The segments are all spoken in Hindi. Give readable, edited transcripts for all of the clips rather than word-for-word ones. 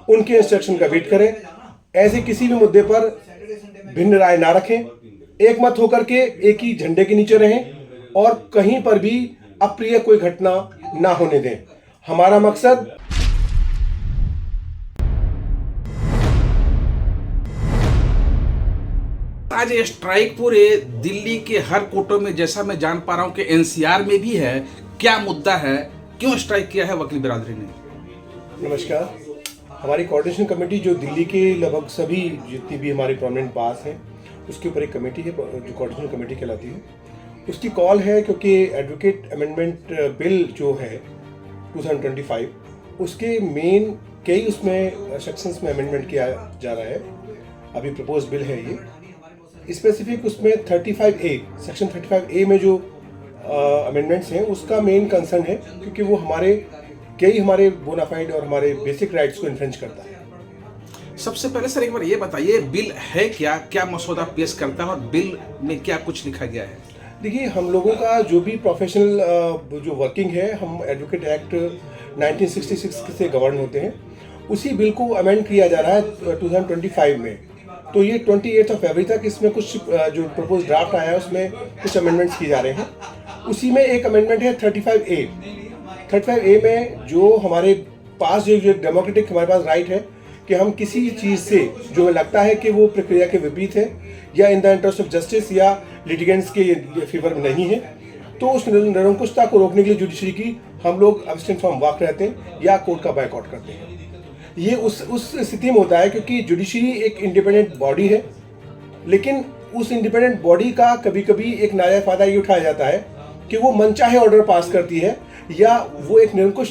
उनके इंस्ट्रक्शन का वेट करें। ऐसे किसी भी मुद्दे पर भिन्न राय ना रखें, एक मत होकर के एक ही झंडे के नीचे रहें और कहीं पर भी अप्रिय कोई घटना ना होने दें। हमारा मकसद आज ये स्ट्राइक पूरे दिल्ली के हर कोर्टों में, जैसा मैं जान पा रहा हूं कि एनसीआर में भी है। क्या मुद्दा है, क्यों स्ट्राइक किया है वकील बिरादरी ने? नमस्कार। हमारी कोऑर्डिनेशन कमेटी जो दिल्ली के लगभग सभी जितनी भी हमारे प्रोमिनेंट बार्स हैं उसके ऊपर एक कमेटी है जो कोऑर्डिनेशन कमेटी कहलाती है। उसकी कॉल है क्योंकि एडवोकेट अमेंडमेंट बिल जो है 2025 उसके मेन कई उसमें सेक्शंस में अमेंडमेंट किया जा रहा है। अभी प्रपोज बिल है ये स्पेसिफिक, उसमें 35A सेक्शन 35A में जो अमेंडमेंट्स हैं उसका मेन कंसर्न है क्योंकि वो हमारे बोनाफाइड और हमारे बेसिक राइट्स को इन्फ्रेंच करता है। सबसे पहले सर एक बार ये बताइए, बिल है क्या मसौदा पेश करता है और बिल में क्या कुछ लिखा गया है? देखिए, हम लोगों का जो भी प्रोफेशनल जो वर्किंग है, हम एडवोकेट एक्ट 1966 से गवर्न होते हैं। उसी बिल को अमेंड किया जा रहा है 2025 में। तो ये 28 फरवरी तक इसमें कुछ जो प्रपोज ड्राफ्ट आया है उसमें कुछ अमेंडमेंट्स किए जा रहे हैं। उसी में एक अमेंडमेंट है 35A में जो हमारे पास जो डेमोक्रेटिक हमारे पास राइट है कि हम किसी चीज़ से जो लगता है कि वो प्रक्रिया के विपरीत है या in the interest of justice या लिटिगेंट्स के फेवर में नहीं है, तो उस निरंकुशता को रोकने के लिए जुडिशरी की हम लोग अब्स्टेन फ्रॉम वर्क रहते हैं या कोर्ट का बायकॉट करते हैं। ये उस स्थिति में होता है क्योंकि जुडिशरी एक इंडिपेंडेंट बॉडी है, लेकिन उस इंडिपेंडेंट बॉडी का कभी कभी एक नाजायज फायदा ये उठाया जाता है कि वो मनचाहे ऑर्डर पास करती है या वो एक निरंकुश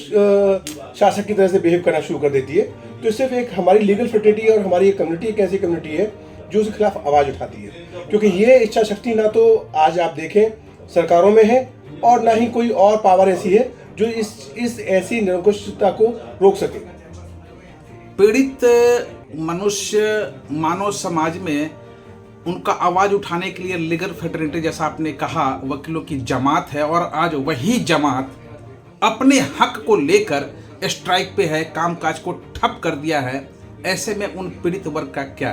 शासक की तरह से बिहेव करना शुरू कर देती है। तो सिर्फ एक हमारी लीगल फ्रेटर्निटी और हमारी एक कम्युनिटी एक ऐसी कम्युनिटी है जो उसके खिलाफ आवाज़ उठाती है, क्योंकि ये इच्छा शक्ति ना तो आज आप देखें सरकारों में है और ना ही कोई और पावर ऐसी है जो इस ऐसी निरंकुशता को रोक सके। पीड़ित मनुष्य मानव समाज में उनका आवाज़ उठाने के लिए लीगल फ्रेटर्निटी, जैसा आपने कहा, वकीलों की जमात है और आज वही जमात अपने हक को लेकर स्ट्राइक पे है, कामकाज को ठप कर दिया है। ऐसे में उन पीड़ित वर्ग का क्या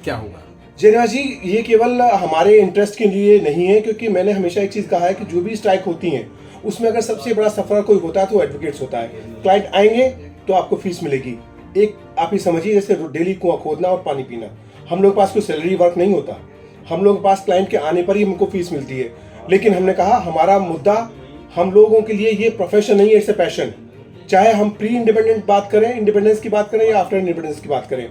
होगा? जयराज जी, ये केवल हमारे इंटरेस्ट के लिए नहीं है, क्योंकि मैंने हमेशा एक चीज़ कहा है कि जो भी स्ट्राइक होती हैं उसमें अगर सबसे बड़ा सफर कोई होता है तो एडवोकेट्स होता है। क्लाइंट आएंगे तो आपको फीस मिलेगी। एक आप ही समझिए जैसे डेली कुआं खोदना और पानी पीना। हम लोग के पास कोई सैलरी वर्क नहीं होता, हम लोग के पास क्लाइंट के आने पर ही हमको फीस मिलती है। लेकिन हमने कहा हमारा मुद्दा, हम लोगों के लिए ये प्रोफेशन नहीं है, इट्स ए पैशन। चाहे हम प्री इंडिपेंडेंट बात करें, इंडिपेंडेंस की बात करें या आफ्टर इंडिपेंडेंस की बात करें,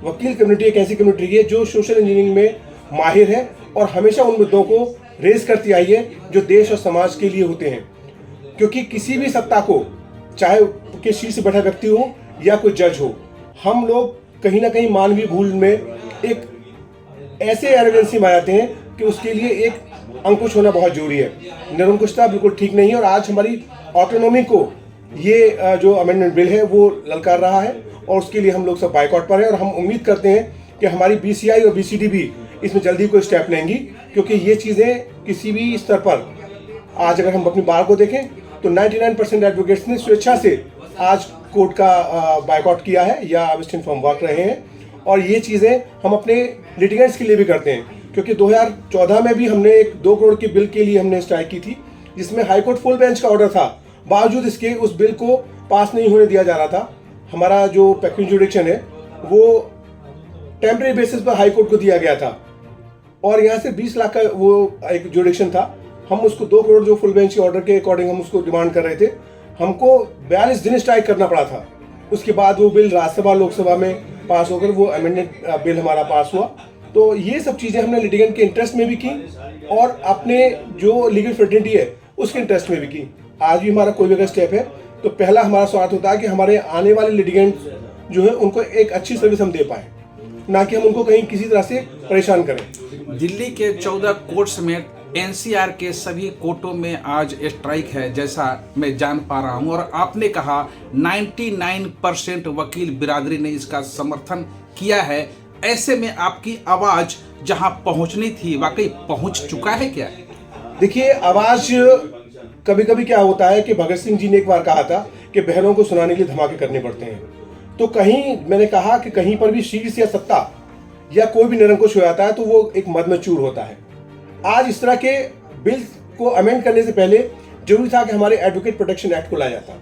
वकील कम्युनिटी एक ऐसी कम्युनिटी है जो सोशल इंजीनियरिंग में माहिर है और हमेशा उन मुद्दों को रेज करती आई है जो देश और समाज के लिए होते हैं। क्योंकि किसी भी सत्ता को, चाहे के शीर्ष से बैठा व्यक्ति हो या कोई जज हो, हम लोग कहीं ना कहीं मानवीय भूल में एक ऐसे एरोगेंसी में आ जाते हैं कि उसके लिए एक अंकुश होना बहुत जरूरी है। निरंकुशता बिल्कुल ठीक नहीं है और आज हमारी ऑटोनॉमी को ये जो अमेंडमेंट बिल है वो ललकार रहा है और उसके लिए हम लोग सब बायकॉट पर हैं और हम उम्मीद करते हैं कि हमारी BCI और BCD भी इसमें जल्दी कोई स्टेप लेंगी, क्योंकि ये चीज़ें किसी भी स्तर पर, आज अगर हम अपनी बार को देखें तो 99% एडवोकेट्स ने स्वेच्छा से आज कोर्ट का बायकॉट किया है या अब्स्टेन फ्रॉम वर्क रहे हैं। और ये चीज़ें हम अपने लिटिगेंट्स के लिए भी करते हैं, क्योंकि 2014 में भी हमने एक 2 करोड़ के बिल के लिए हमने स्ट्राइक की थी, जिसमें हाईकोर्ट फुल बेंच का ऑर्डर था, बावजूद इसके उस बिल को पास नहीं होने दिया जा रहा था। हमारा जो पेक्यून जुडिक्शन है वो टेम्परेरी बेसिस पर हाईकोर्ट को दिया गया था और यहाँ से 20 लाख का वो एक जुडिक्शन था। हम उसको 2 करोड़ जो फुल बेंच के ऑर्डर के अकॉर्डिंग हम उसको डिमांड कर रहे थे। हमको 42 दिन स्ट्राइक करना पड़ा था। उसके बाद वो बिल राज्यसभा लोकसभा में पास होकर वो अमेंडेड बिल हमारा पास हुआ। तो ये सब चीज़ें हमने लिटिगेंट के इंटरेस्ट में भी की और अपने जो लीगल फ्रेटर्निटी है उसके इंटरेस्ट में भी की। आज भी हमारा कोई भी अगर स्टेप है तो पहला हमारा स्वार्थ होता है कि हमारे आने वाले लिटिगेंट जो है उनको एक अच्छी सर्विस हम दे पाएँ, ना कि हम उनको कहीं किसी तरह से परेशान करें। दिल्ली के 14 कोर्ट समेत NCR के सभी कोर्टों में आज स्ट्राइक है, जैसा मैं जान पा रहा हूं, और आपने कहा 99% वकील बिरादरी ने इसका समर्थन किया है। ऐसे में आपकी आवाज जहां पहुंचनी थी वाकई पहुंच चुका है क्या? देखिए, आवाज कभी कभी क्या होता है कि भगत सिंह जी ने एक बार कहा था कि बहनों को सुनाने के लिए धमाके करने पड़ते हैं। तो कहीं मैंने कहा कि कहीं पर भी शीर्ष या सत्ता या कोई भी निरंकुश हो जाता है तो वो एक मद में चूर होता है। आज इस तरह के बिल को अमेंड करने से पहले जरूरी था कि हमारे एडवोकेट प्रोटेक्शन एक्ट को लाया जाता,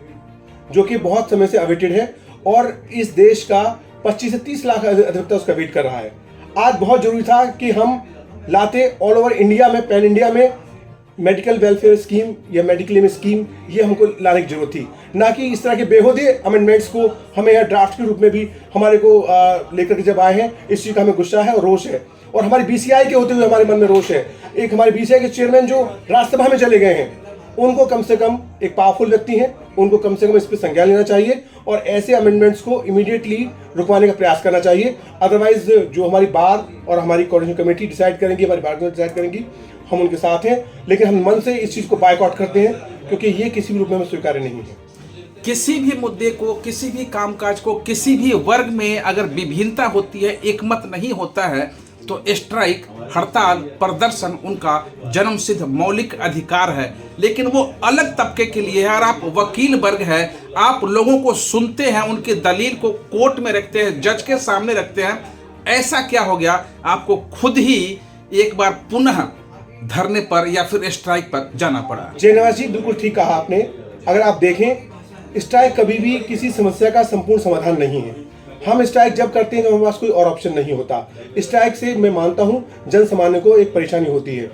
जो कि बहुत समय से अवेटेड है और इस देश का 25 से 30 लाख अधिवक्ता उसका वेट कर रहा है। आज बहुत जरूरी था कि हम लाते ऑल ओवर इंडिया में, पैन इंडिया में मेडिकल वेलफेयर स्कीम या मेडिक्लेम स्कीम, ये हमको लाने की जरूरत थी, ना कि इस तरह के बेहूदे अमेंडमेंट्स को हमें यहाँ ड्राफ्ट के रूप में भी हमारे को लेकर के जब आए हैं। इस चीज़ का हमें गुस्सा है और रोष है, और हमारी बीसीआई के होते हुए हमारे मन में रोष है। एक हमारे बीसीआई के चेयरमैन जो राज्यसभा में चले गए हैं, उनको कम से कम, एक पावरफुल व्यक्ति हैं, उनको कम से कम इस पर संज्ञान लेना चाहिए और ऐसे अमेंडमेंट्स को इमीडिएटली रुकवाने का प्रयास करना चाहिए। अदरवाइज जो हमारी बार और हमारी कोऑर्डिनेशन कमेटी डिसाइड करेंगी, हमारी बार डिसाइड करेंगी, हम उनके साथ हैं, लेकिन हम मन से इस चीज़ को बायकॉट करते हैं क्योंकि ये किसी भी रूप में हमें स्वीकार्य नहीं है। किसी भी मुद्दे को, किसी भी कामकाज को, किसी भी वर्ग में अगर विभिन्नता होती है, एकमत नहीं होता है, तो स्ट्राइक, हड़ताल, प्रदर्शन उनका जन्मसिद्ध मौलिक अधिकार है। लेकिन वो अलग तबके के लिए है। और आप वकील वर्ग है, आप लोगों को सुनते हैं, उनके दलील को कोर्ट में रखते हैं, जज के सामने रखते हैं। ऐसा क्या हो गया आपको खुद ही एक बार पुनः धरने पर या फिर स्ट्राइक पर जाना पड़ा? जयनवाज जी, बिल्कुल ठीक कहा आपने। अगर आप देखें, स्ट्राइक कभी भी किसी समस्या का संपूर्ण समाधान नहीं है। हम स्ट्राइक जब करते हैं तो हमारे पास कोई और ऑप्शन नहीं होता। स्ट्राइक से मैं मानता हूं जन सामान्य को एक परेशानी होती है।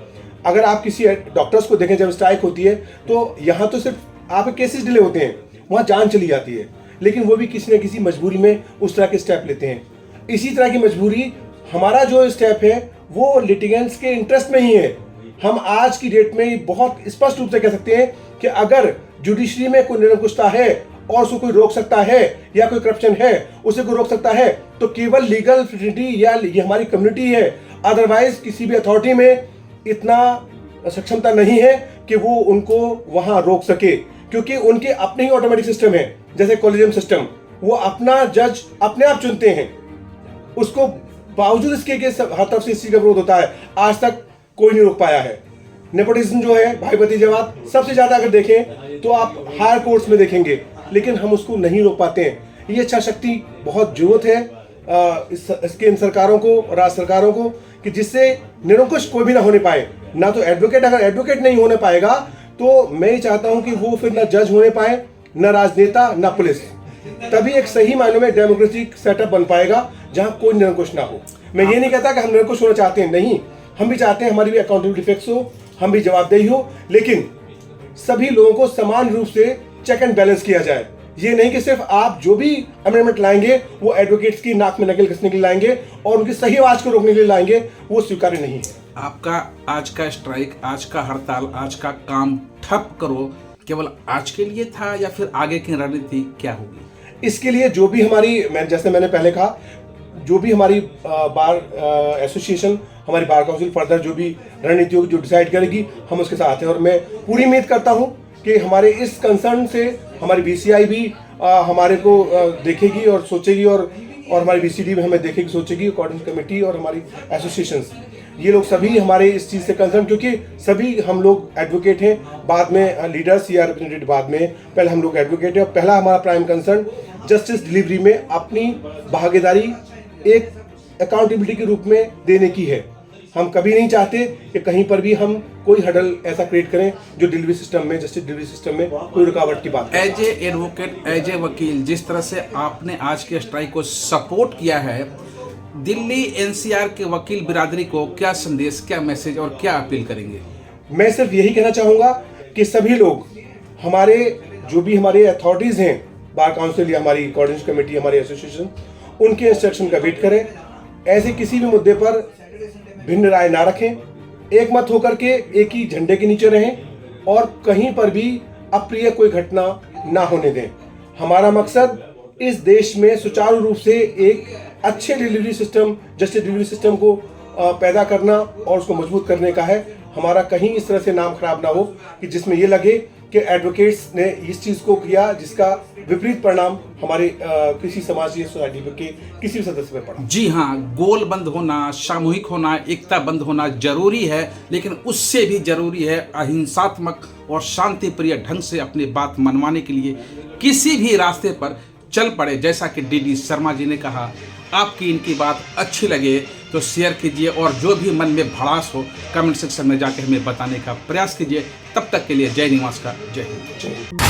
अगर आप किसी डॉक्टर्स को देखें, जब स्ट्राइक होती है तो यहाँ तो सिर्फ आपके केसेस डिले होते हैं, वहाँ जान चली जाती है, लेकिन वो भी किसी न किसी मजबूरी में उस तरह के स्टेप लेते हैं। इसी तरह की मजबूरी, हमारा जो स्टेप है वो लिटिगेंट्स के इंटरेस्ट में ही है। हम आज की डेट में बहुत स्पष्ट रूप से कह सकते हैं कि अगर जुडिशरी में कोई निरंकुशता है और उसको कोई रोक सकता है या कोई करप्शन है उसे कोई रोक सकता है, तो केवल लीगल फ्रेटर्निटी या ये हमारी कम्युनिटी है। अदरवाइज किसी भी अथॉरिटी में इतना सक्षमता नहीं है कि वो उनको वहां रोक सके, क्योंकि उनके अपने ही ऑटोमेटिक सिस्टम है, जैसे कॉलेजियम सिस्टम। वो अपना जज अपने आप चुनते हैं, उसको बावजूद इसके कि हर तरफ से इस चीज का विरोध होता है, आज तक कोई नहीं रोक पाया है। नेपोटिज्म जो है, भाई भतीजावाद, सबसे ज्यादा अगर देखें तो आप हायर कोर्ट्स में देखेंगे, लेकिन हम उसको नहीं रोक पाते हैं। ये इच्छा शक्ति बहुत जरूरत है इसके इन सरकारों को, राज्य सरकारों को, कि जिससे निरंकुश कोई भी ना होने पाए। ना तो एडवोकेट, अगर एडवोकेट नहीं होने पाएगा तो मैं ये चाहता हूं कि वो फिर ना जज होने पाए, ना राजनेता, ना पुलिस। तभी एक सही मायने में डेमोक्रेटिक सेटअप बन पाएगा जहां कोई निरंकुश ना हो। मैं ये नहीं कहता कि हम निरंकुश होना चाहते हैं, नहीं, हम भी चाहते हैं हमारी भी अकाउंटेबिलिटी फिक्स हो, हम भी जवाबदेही हो, लेकिन सभी लोगों को समान रूप से चेक एंड बैलेंस किया जाए। ये नहीं कि सिर्फ आप जो भी अमेंडमेंट लाएंगे वो एडवोकेट्स की नाक में नकेल कसने के लिए लाएंगे और उनकी सही आवाज को रोकने के लिए लाएंगे, वो स्वीकार्य नहीं है। आपका आज का स्ट्राइक, आज का हड़ताल, आज का काम ठप करो केवल आज के लिए था या फिर आगे की रणनीति क्या होगी? इसके लिए जो भी हमारी, जैसे मैंने पहले कहा, जो भी हमारी बार एसोसिएशन, हमारी बार काउंसिल फर्दर जो भी रणनीति होगी, जो डिसाइड करेगी, हम उसके साथ हैं। और मैं पूरी उम्मीद करता हूं कि हमारे इस कंसर्न से हमारी बीसीआई भी हमारे को देखेगी और सोचेगी, और हमारी बीसीडी में हमें देखेगी, सोचेगी, कोऑर्डिनेशन कमेटी और हमारी एसोसिएशंस, ये लोग सभी हमारे इस चीज़ से कंसर्न, क्योंकि सभी हम लोग एडवोकेट हैं, बाद में लीडर्स या रिप्रेजेंटेटिव बाद में, पहले हम लोग एडवोकेट हैं। और पहला हमारा प्राइम कंसर्न जस्टिस डिलीवरी में अपनी भागीदारी एक अकाउंटेबिलिटी के रूप में देने की है। हम कभी नहीं चाहते कि कहीं पर भी हम कोई हडल ऐसा क्रिएट करें जो डिलीवरी सिस्टम में, जस्टिस डिलीवरी सिस्टम में कोई रुकावट की बात। As a advocate, as a वकील, जिस तरह से आपने आज के स्ट्राइक को सपोर्ट किया है, दिल्ली एनसीआर के वकील बिरादरी को क्या संदेश, क्या मैसेज और क्या अपील करेंगे? मैं सिर्फ यही कहना चाहूँगा कि सभी लोग, हमारे जो भी हमारे अथॉरिटीज़ हैं, बार काउंसिल या हमारी कोऑर्डिनेशन कमेटी, हमारी एसोसिएशन, उनके इंस्ट्रक्शन का वेट करें। ऐसे किसी भी मुद्दे पर भिन्न राय ना रखें, एक मत होकर के एक ही झंडे के नीचे रहें और कहीं पर भी अप्रिय कोई घटना ना होने दें। हमारा मकसद इस देश में सुचारू रूप से एक अच्छे delivery system, justice delivery system को पैदा करना और उसको मजबूत करने का है। हमारा कहीं इस तरह से नाम खराब ना हो कि जिसमें ये लगे कि एडवोकेट्स ने इस चीज़ को किया जिसका विपरीत परिणाम हमारे किसी समाज या सोसाइटी के किसी भी सदस्य में पड़ा। जी हाँ, गोल बंद होना, सामूहिक होना, एकता बंद होना जरूरी है, लेकिन उससे भी जरूरी है अहिंसात्मक और शांतिप्रिय ढंग से अपनी बात मनवाने के लिए किसी भी रास्ते पर चल पड़े, जैसा कि डीडी शर्मा जी ने कहा। आपकी इनकी बात अच्छी लगे तो शेयर कीजिए और जो भी मन में भड़ास हो कमेंट सेक्शन में जाकर हमें बताने का प्रयास कीजिए। तब तक के लिए जय निवास का जय हिंद।